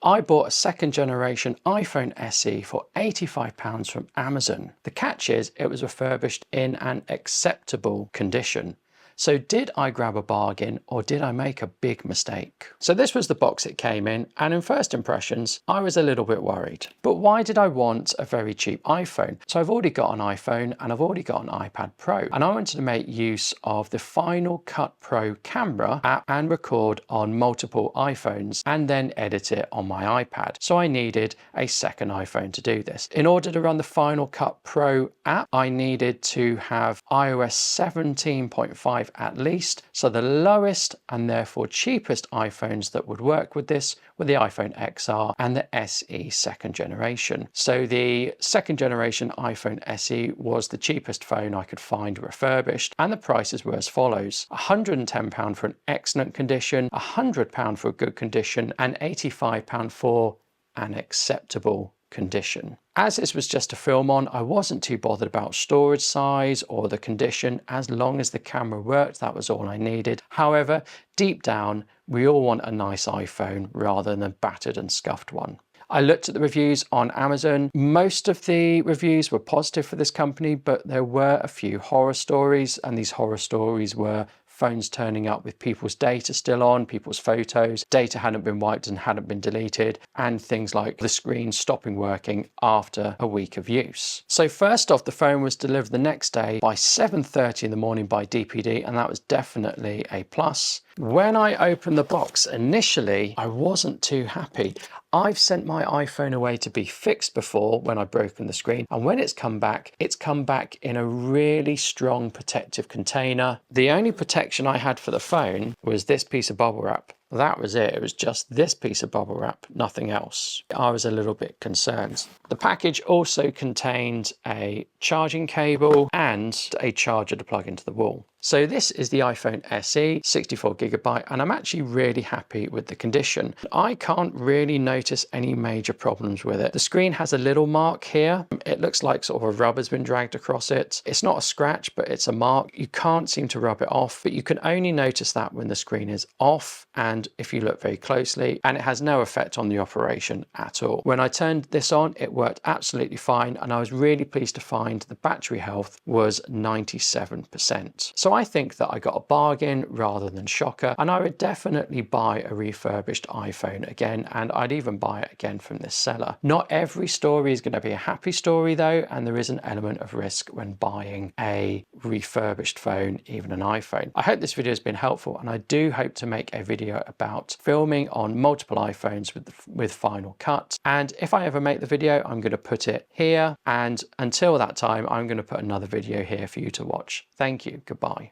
I bought a second generation iPhone SE for £85 from Amazon. The catch is it was refurbished in an acceptable condition. So did I grab a bargain or did I make a big mistake? So this was the box it came in, and in first impressions, I was a little bit worried. But why did I want a very cheap iPhone? So I've already got an iPhone and I've already got an iPad Pro, and I wanted to make use of the Final Cut Pro camera app and record on multiple iPhones and then edit it on my iPad. So I needed a second iPhone to do this. In order to run the Final Cut Pro app, I needed to have iOS 17.5 at least. So the lowest and therefore cheapest iPhones that would work with this were the iPhone XR and the SE second generation. So the second generation iPhone SE was the cheapest phone I could find refurbished, and the prices were as follows: £110 for an excellent condition, £100 for a good condition, and £85 for an acceptable condition. As this was just a film on, I wasn't too bothered about storage size or the condition. As long as the camera worked, that was all I needed. However, deep down, we all want a nice iPhone rather than a battered and scuffed one. I looked at the reviews on Amazon. Most of the reviews were positive for this company, but there were a few horror stories, and these horror stories were phones turning up with people's data still on, people's photos, data hadn't been wiped and hadn't been deleted, and things like the screen stopping working after a week of use. So first off, the phone was delivered the next day by 7:30 in the morning by DPD, and that was definitely a plus. When I opened the box initially, I wasn't too happy. I've sent my iPhone away to be fixed before when I've broken the screen, and when it's come back in a really strong protective container. The only protection I had for the phone was this piece of bubble wrap. That was it. It was just this piece of bubble wrap, nothing else. I was a little bit concerned. The package also contained a charging cable and a charger to plug into the wall. So this is the iPhone SE, 64GB, and I'm actually really happy with the condition. I can't really notice any major problems with it. The screen has a little mark here. It looks like sort of a rubber's been dragged across it. It's not a scratch, but it's a mark. You can't seem to rub it off, but you can only notice that when the screen is off and if you look very closely, and it has no effect on the operation at all. When I turned this on, it worked absolutely fine, and I was really pleased to find the battery health was 97%. So I think that I got a bargain rather than shocker, and I would definitely buy a refurbished iPhone again, and I'd even buy it again from this seller. Not every story is going to be a happy story though, and there is an element of risk when buying a refurbished phone, even an iPhone. I hope this video has been helpful, and I do hope to make a video about filming on multiple iPhones with Final Cut. And if I ever make the video, I'm going to put it here, and until that time, I'm going to put another video here for you to watch. Thank you. Goodbye.